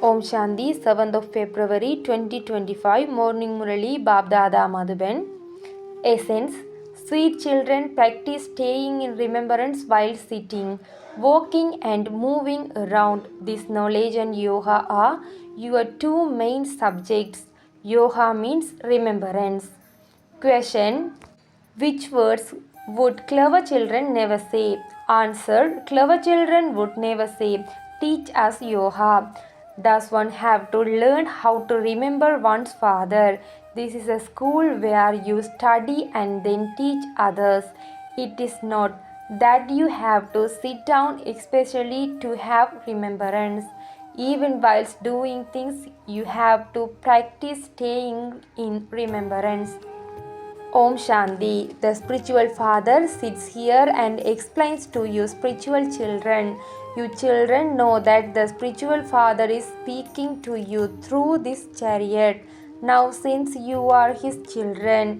Om Shanti, 7th of February 2025, Morning Murli, Babdada Madhuban. Essence: Sweet children, practice staying in remembrance while sitting, walking, and moving around. This knowledge and yoga are your two main subjects. Yoga means remembrance. Question: Which words would clever children never say? Answer: Clever children would never say, "Teach us yoga." Does one have to learn how to remember one's father? This is a school where you study and then teach others. It is not that you have to sit down especially to have remembrance. Even whilst doing things, you have to practice staying in remembrance. Om Shanti. The spiritual father sits here and explains to you spiritual children. You children know that the spiritual father is speaking to you through this chariot. Now, since you are his children,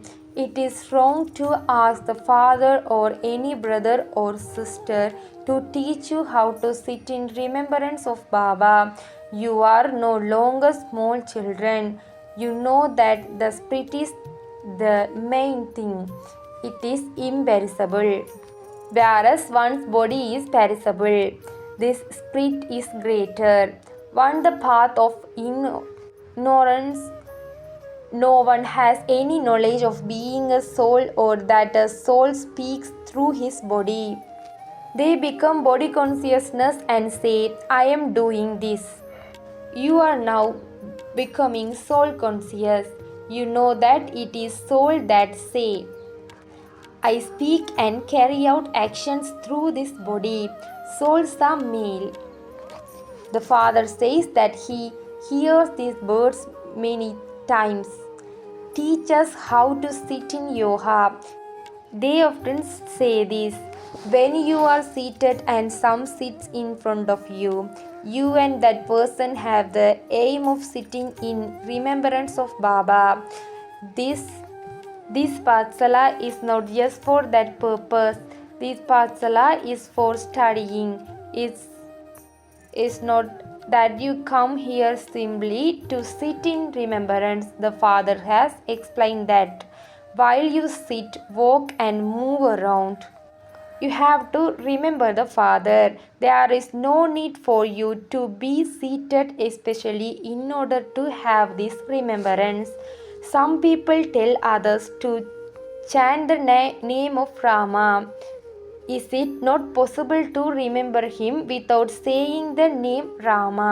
it is wrong to ask the father or any brother or sister to teach you how to sit in remembrance of Baba. You are no longer small children. You know that the spirit is the main thing. It is imperishable, whereas one's body is perishable. This spirit is greater. On the path of ignorance, no one has any knowledge of being a soul or that a soul speaks through his body. They become body consciousness and say, "I am doing this." You are now becoming soul conscious. You know that it is soul that say, "I speak and carry out actions through this body." Souls are male. The father says that he hears these words many times. Teach us how to sit in yoga. They often say this. When you are seated and some sits in front of you, you and that person have the aim of sitting in remembrance of Baba. This Patsala is not just for that purpose. This Patsala is for studying. It's not that you come here simply to sit in remembrance. The Father has explained that while you sit, walk, and move around, you have to remember the Father. There is no need for you to be seated especially in order to have this remembrance. Some people tell others to chant the name of Rama. Is it not possible to remember him without saying the name Rama?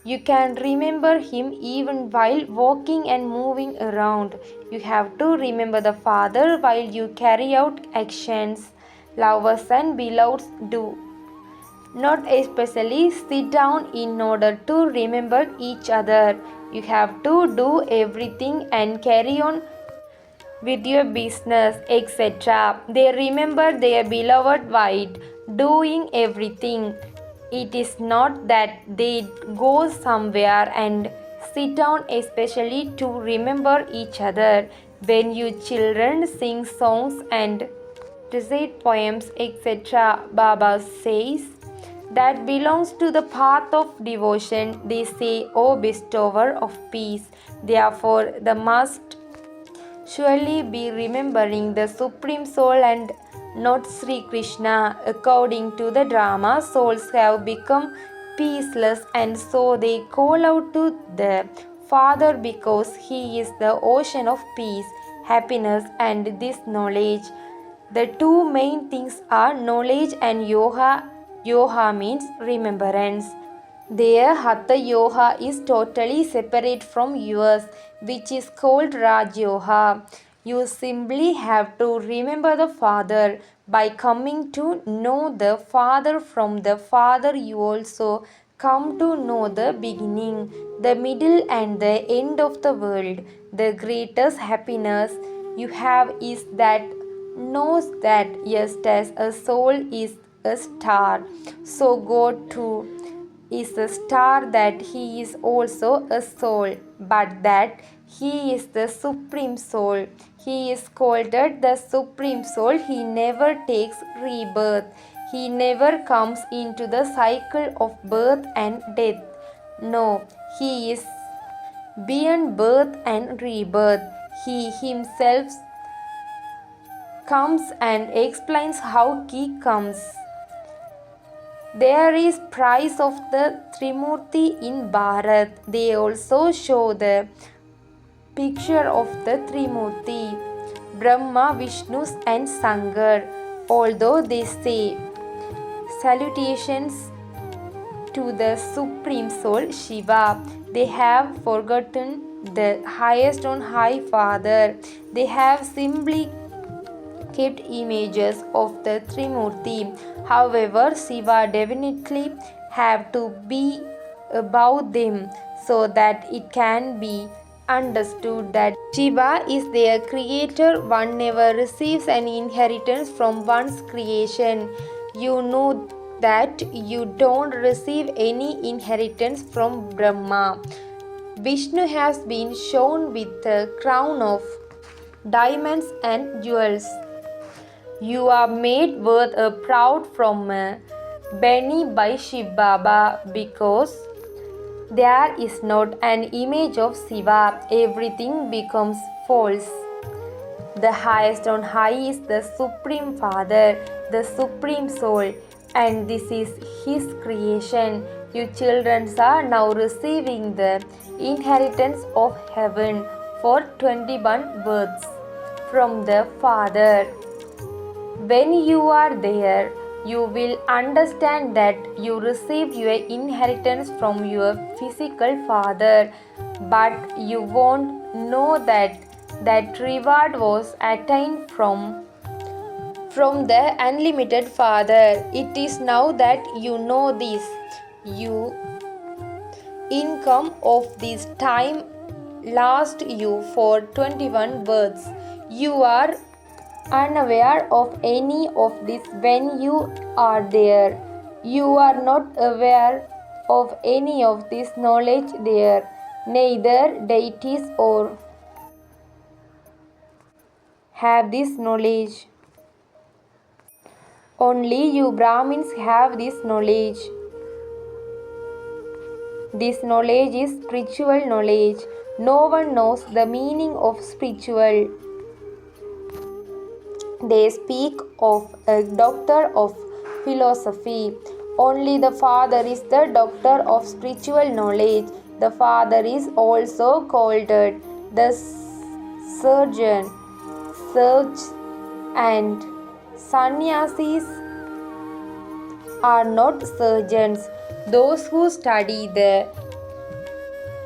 You can remember him even while walking and moving around. You have to remember the Father while you carry out actions. Lovers and beloveds do not especially sit down in order to remember each other. You have to do everything and carry on with your business, etc. They remember their beloved while doing everything. It is not that they go somewhere and sit down especially to remember each other. When you children sing songs and recite poems, etc., Baba says, that belongs to the path of devotion. They say, "O bestower of peace." Therefore, they must surely be remembering the Supreme Soul and not Sri Krishna. According to the drama, souls have become peaceless and so they call out to the Father because He is the ocean of peace, happiness, and this knowledge. The two main things are knowledge and yoga. Yoga means remembrance. Their Hatha Yoga is totally separate from yours, which is called Raj Yoga. You simply have to remember the Father. By coming to know the Father from the Father, you also come to know the beginning, the middle, and the end of the world. The greatest happiness you have is that knows that just as a soul is a star, so God too is a star, that He is also a soul, but that He is the Supreme Soul. He is called the Supreme Soul. He never takes rebirth. He never comes into the cycle of birth and death. No, he is beyond birth and rebirth. He himself comes and explains how he comes. There is price of the Trimurti in Bharat. They also show the picture of the Trimurti, Brahma, Vishnu and Sakar. Although they say salutations to the Supreme Soul Shiva, they have forgotten the highest on high Father. They have simply kept images of the Trimurti. However, Shiva definitely have to be above them so that it can be understood that Shiva is their creator. One never receives an inheritance from one's creation. You know that you don't receive any inheritance from Brahma. Vishnu has been shown with a crown of diamonds and jewels. You are made worth a proud from a Benny by Shiv Baba because there is not an image of Shiva. Everything becomes false. The highest on high is the Supreme Father, the Supreme Soul, and this is His creation. You children are now receiving the inheritance of heaven for 21 births from the Father. When you are there, you will understand that you received your inheritance from your physical father, but you won't know that reward was attained from the unlimited Father. It is now that you know this. You income of this time lasts you for 21 births. You are unaware of any of this when you are there. You are not aware of any of this knowledge there. Neither deities or have this knowledge. Only you Brahmins have this knowledge. This knowledge is spiritual knowledge. No one knows the meaning of spiritual. They speak of a doctor of philosophy. Only the Father is the doctor of spiritual knowledge. The Father is also called the surgeon. Sage and sannyasis are not surgeons. Those who study the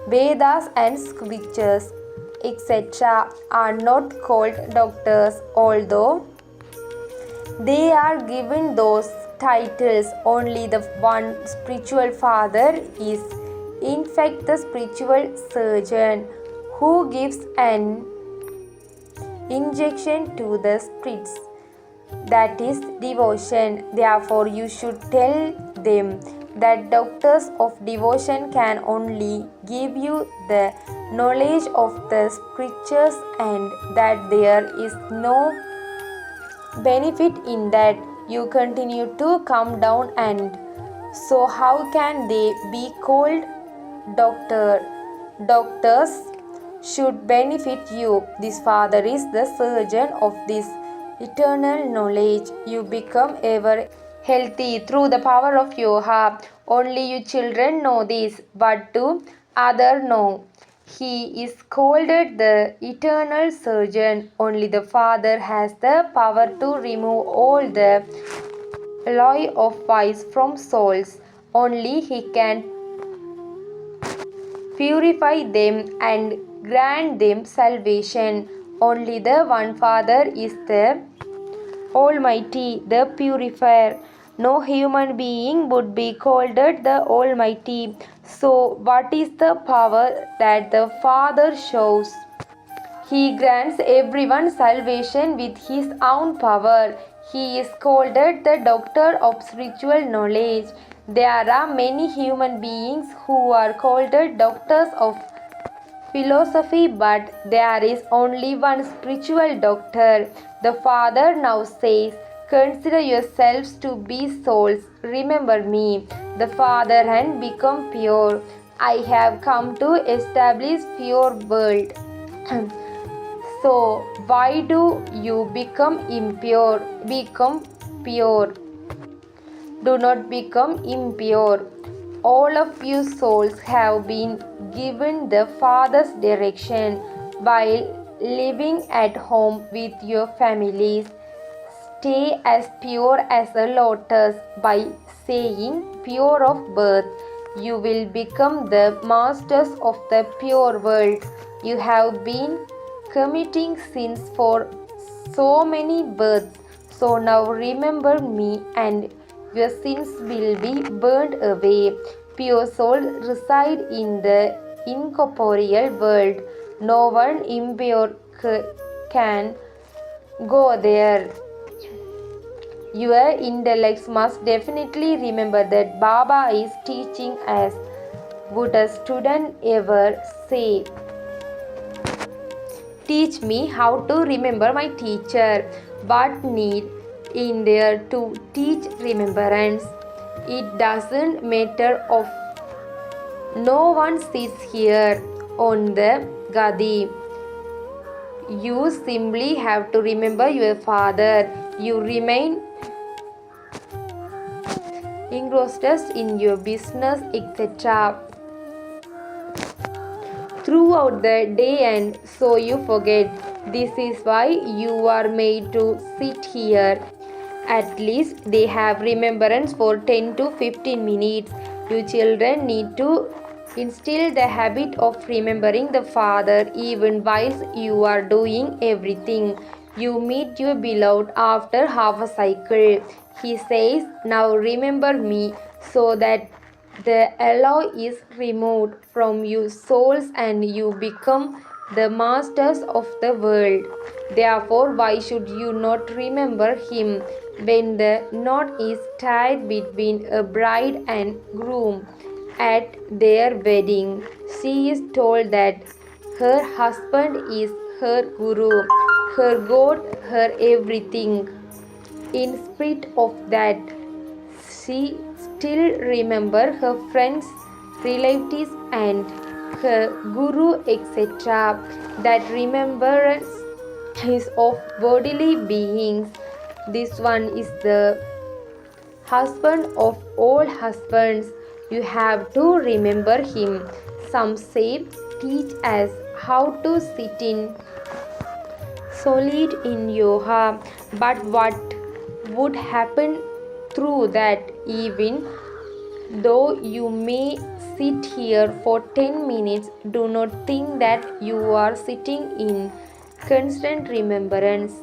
Vedas and scriptures, etc., are not called doctors, although they are given those titles. Only the one spiritual Father is, in fact, the spiritual surgeon who gives an injection to the spirits. That is devotion. Therefore, you should tell them that doctors of devotion can only give you the knowledge of the scriptures and that there is no benefit in that. You continue to come down, and so how can they be called doctor? Doctors should benefit you. This Father is the surgeon of this eternal knowledge. You become ever healthy through the power of yoga. Only you children know this, but do others know? He is called the eternal surgeon. Only the Father has the power to remove all the alloy of vice from souls. Only He can purify them and grant them salvation. Only the one Father is the Almighty, the purifier. No human being would be called the Almighty. So, what is the power that the Father shows? He grants everyone salvation with His own power. He is called the doctor of spiritual knowledge. There are many human beings who are called doctors of philosophy, but there is only one spiritual doctor. The Father now says, consider yourselves to be souls. Remember me, the Father, and become pure. I have come to establish pure world. So why do you become impure? Become pure. Do not become impure. All of you souls have been given the Father's direction while living at home with your families. Stay as pure as a lotus by saying pure of birth. You will become the masters of the pure world. You have been committing sins for so many births. So now remember me and your sins will be burned away. Pure soul reside in the incorporeal world. No one impure can go there. Your intellects must definitely remember that Baba is teaching as would a student ever say. Teach me how to remember my teacher. What need in there to teach remembrance? It doesn't matter of no one sits here on the Gadi. You simply have to remember your father. You remain engrossed in your business, etc. throughout the day, and so you forget. This is why you are made to sit here. At least they have remembrance for 10 to 15 minutes. You children need to instill the habit of remembering the Father even whilst you are doing everything. You meet your beloved after half a cycle. He says, now remember me, so that the alloy is removed from your souls and you become the masters of the world. Therefore, why should you not remember him when the knot is tied between a bride and groom at their wedding? She is told that her husband is her guru, her God, her everything. In spite of that, she still remembers her friends, relatives, and her guru, etc. That remembrance is of bodily beings. This one is the husband of all husbands. You have to remember him. Some say, teach us how to sit in solid in yoga, but what would happen through that? Even though you may sit here for 10 minutes, do not think that you are sitting in constant remembrance.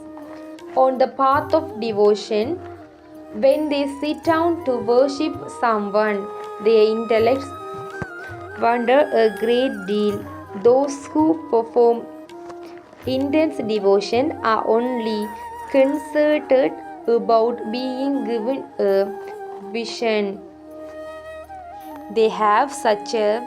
On the path of devotion, when they sit down to worship someone, their intellects wander a great deal. Those who perform intense devotion are only concerted about being given a vision. They have such a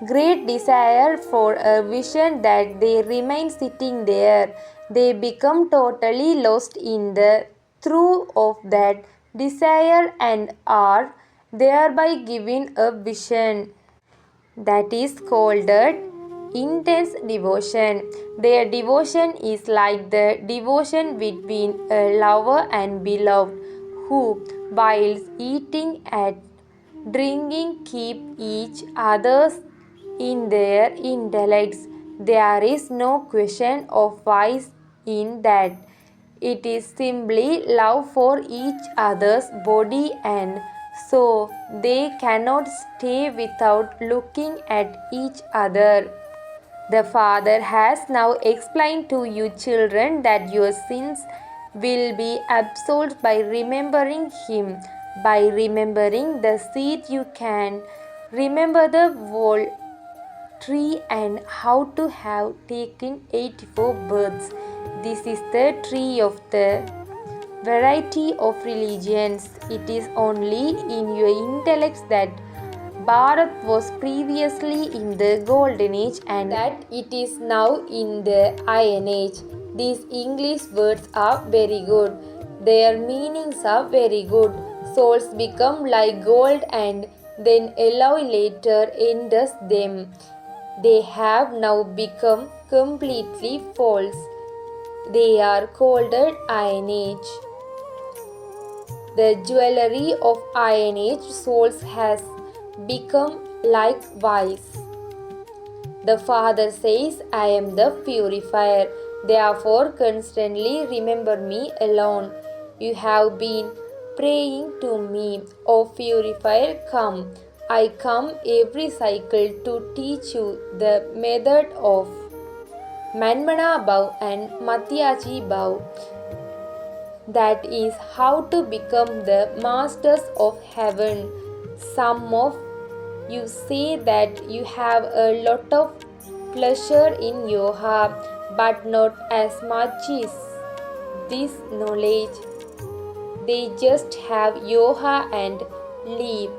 great desire for a vision that they remain sitting there. They become totally lost in the through of that desire and are thereby given a vision. That is called intense devotion. Their devotion is like the devotion between a lover and beloved, who, whilst eating and drinking, keep each other's in their intellects. There is no question of vice in that. It is simply love for each other's body, and so they cannot stay without looking at each other. The Father has now explained to you children that your sins will be absolved by remembering Him. By remembering the seed you can remember the whole tree and how to have taken 84 births. This is the tree of the variety of religions. It is only in your intellects that Bharat was previously in the golden age and that it is now in the iron age. These English words are very good. Their meanings are very good. Souls become like gold and then alloy later enters them. They have now become completely false. They are called Iron Age. The jewelry of Iron Age souls has become likewise. The Father says, I am the purifier. Therefore, constantly remember me alone. You have been praying to me, O purifier, come. I come every cycle to teach you the method of Manmana Bhav and Matyaji Bhav. That is how to become the masters of heaven. Some of you say that you have a lot of pleasure in yoga, but not as much as this knowledge. They just have yoga and leave.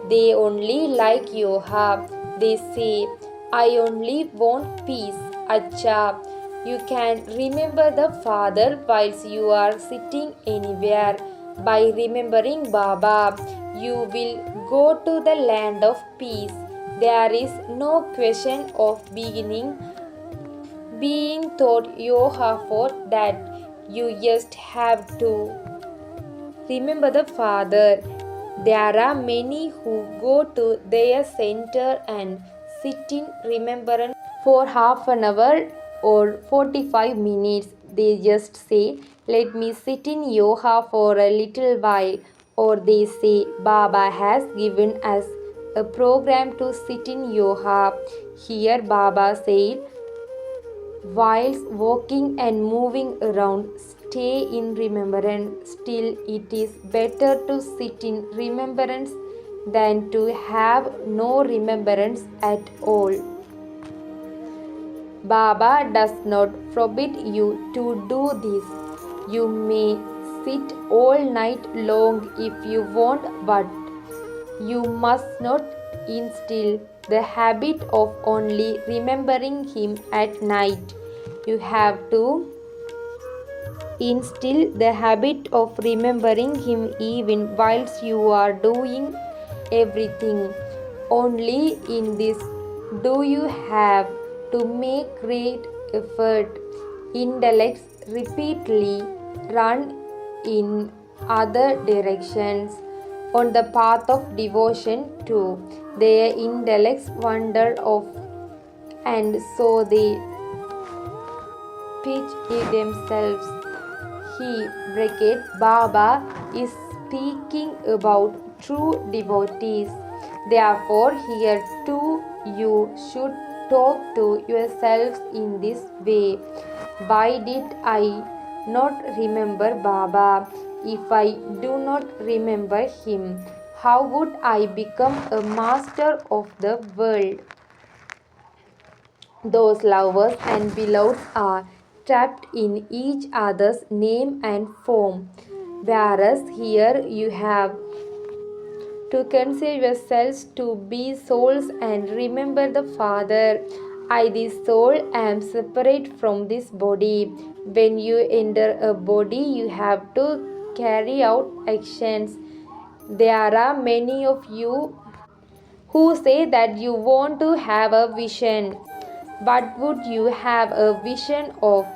They only like yoga. They say, I only want peace. Acha, you can remember the Father whilst you are sitting anywhere. By remembering Baba, you will go to the land of peace. There is no question of being taught yoga for that. You just have to remember the Father. There are many who go to their center and sit in remembrance for half an hour or 45 minutes. They just say, let me sit in yoga for a little while. Or they say, Baba has given us a program to sit in yoga. Here Baba said, whilst walking and moving around, stay in remembrance. Still, it is better to sit in remembrance than to have no remembrance at all. Baba does not forbid you to do this. You may sit all night long if you want, but you must not instill the habit of only remembering him at night. You have to instill the habit of remembering him even whilst you are doing everything. Only in this do you have to make great effort. Intellects repeatedly run in other directions on the path of devotion too. Their intellects wander off, and so they pitch themselves. He brackets Baba is speaking about true devotees. Therefore, here too you should talk to yourselves in this way. Why did I not remember Baba? If I do not remember him, how would I become a master of the world? Those lovers and beloveds are trapped in each other's name and form, whereas here you have to consider yourselves to be souls and remember the Father. I, this soul, am separate from this body. When you enter a body, you have to carry out actions. There are many of you who say that you want to have a vision. What would you have a vision of?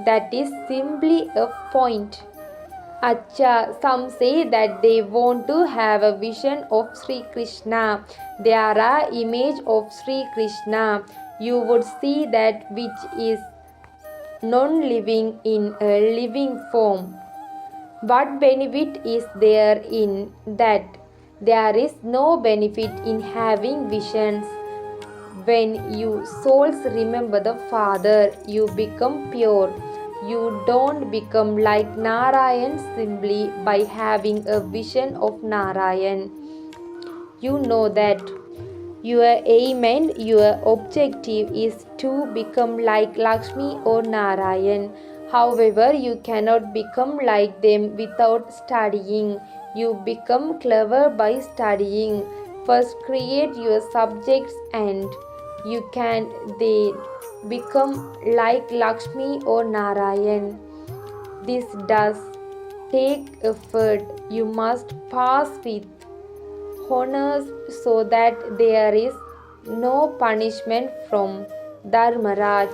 That is simply a point. Acha, some say that they want to have a vision of Sri Krishna. There are image of Sri Krishna. You would see that which is non-living in a living form. What benefit is there in that? There is no benefit in having visions. When you souls remember the Father, you become pure. You don't become like Narayan simply by having a vision of Narayan. You know that your aim and your objective is to become like Lakshmi or Narayan. However, you cannot become like them without studying. You become clever by studying. First, create your subjects and you can then become like Lakshmi or Narayan. This does take effort. You must pass with honors so that there is no punishment from Dharmaraj.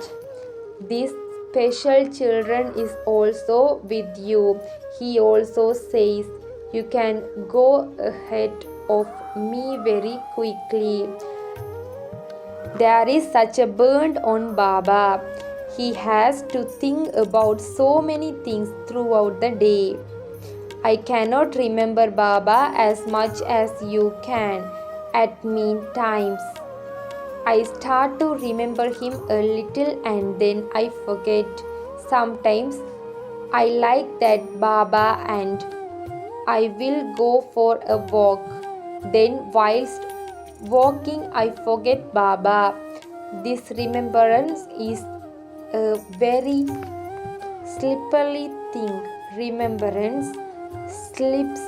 This special children is also with you. He also says, you can go ahead of me very quickly. There is such a burden on Baba. He has to think about so many things throughout the day. I cannot remember Baba as much as you can at mean times. I start to remember him a little and then I forget. Sometimes I like that Baba and I will go for a walk. Then whilst walking I forget Baba. This remembrance is a very slippery thing. Remembrance slips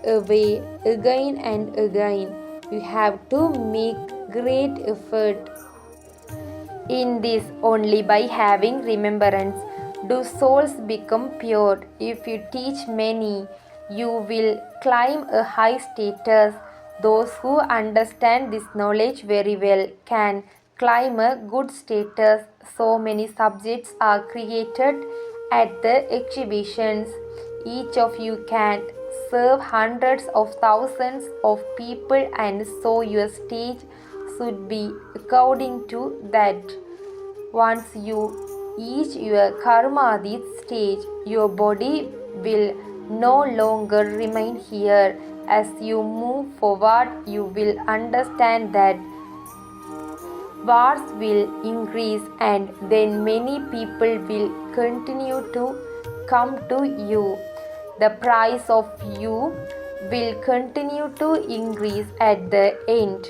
away again and again. You have to make great effort in this. Only by having remembrance do souls become pure. If you teach many, you will climb a high status. Those who understand this knowledge very well can climb a good status. So many subjects are created at the exhibitions. Each of you can serve hundreds of thousands of people, and so your stage should be according to that. Once you reach your karmadit stage, your body will no longer remain here. As you move forward, you will understand that wars will increase and then many people will continue to come to you. The price of you will continue to increase at the end.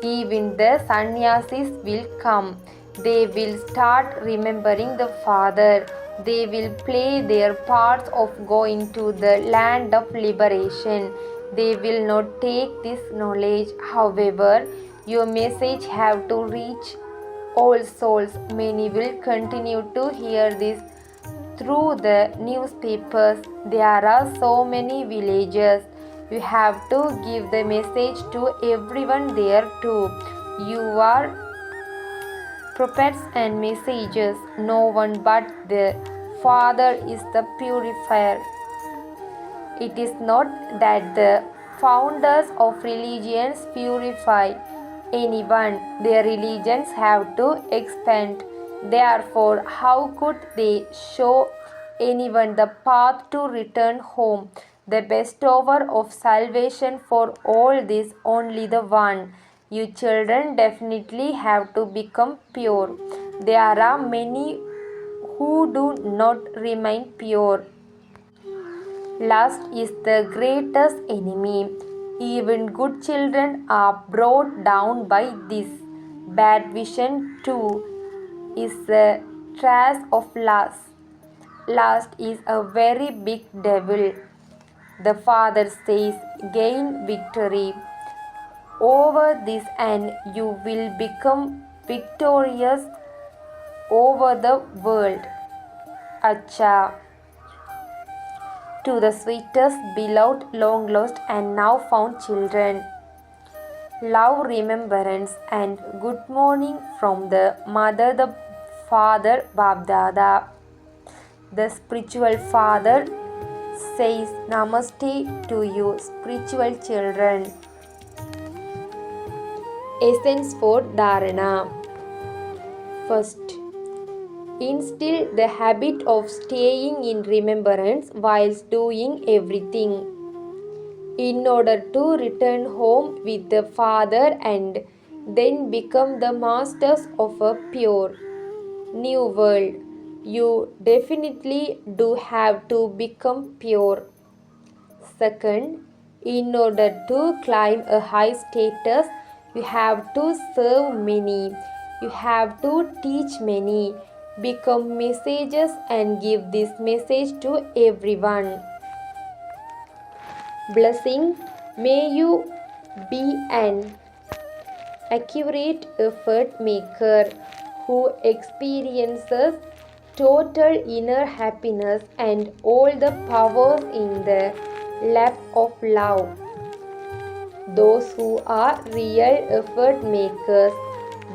Even the sannyasis will come. They will start remembering the Father. They will play their parts of going to the land of liberation. They will not take this knowledge. However, your message have to reach all souls. Many will continue to hear this through the newspapers. There are so many villages. You have to give the message to everyone there too. You are prophets and messengers. No one but the Father is the purifier. It is not that the founders of religions purify anyone. Their religions have to expand. Therefore, how could they show anyone the path to return home? The bestower of salvation for all this, only the one. You children definitely have to become pure. There are many who do not remain pure. Lust is the greatest enemy. Even good children are brought down by this. Bad vision too is the trace of lust. Lust is a very big devil. The Father says, gain victory over this and you will become victorious over the world. Acha. To the sweetest, beloved, long lost and now found children. Love, remembrance and good morning from the Mother, the Father, Babdada. The spiritual father says Namaste to you, spiritual children. Essence for Dharana. First, instill the habit of staying in remembrance whilst doing everything, in order to return home with the Father and then become the masters of a pure new world. You definitely do have to become pure. Second, in order to climb a high status, you have to serve many. You have to teach many. Become messengers and give this message to everyone. Blessing, may you be an accurate effort maker who experiences total inner happiness and all the powers in the lap of love. Those who are real effort makers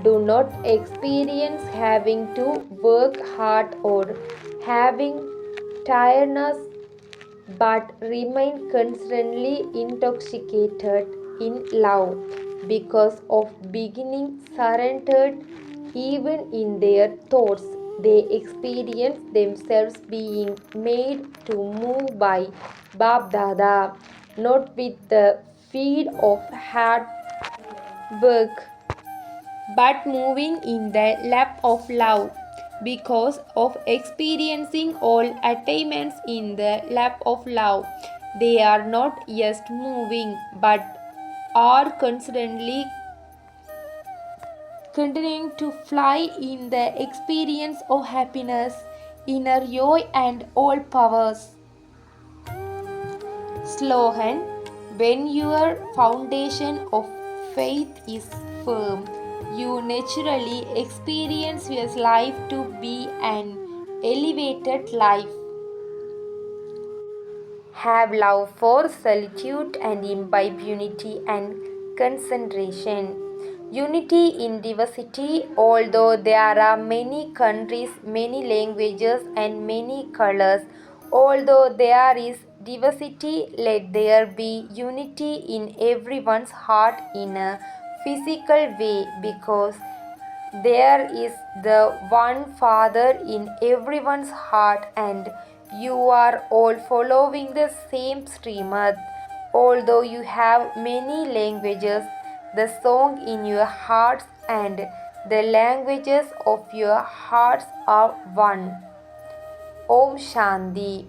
do not experience having to work hard or having tiredness but remain constantly intoxicated in love because of beginning surrendered even in their thoughts. They experience themselves being made to move by Bab Dada, not with the feed of hard work but moving in the lap of love because of experiencing all attainments in the lap of love. They are not just moving but are constantly continuing to fly in the experience of happiness, inner joy, and all powers. Slogan: when your foundation of faith is firm, you naturally experience your life to be an elevated life. Have love for solitude and imbibe unity and concentration. Unity in diversity, although there are many countries, many languages, and many colors, although there is diversity, let there be unity in everyone's heart in a physical way because there is the one Father in everyone's heart, and you are all following the same streamer. Although you have many languages, the song in your hearts and the languages of your hearts are one. Om Shanti.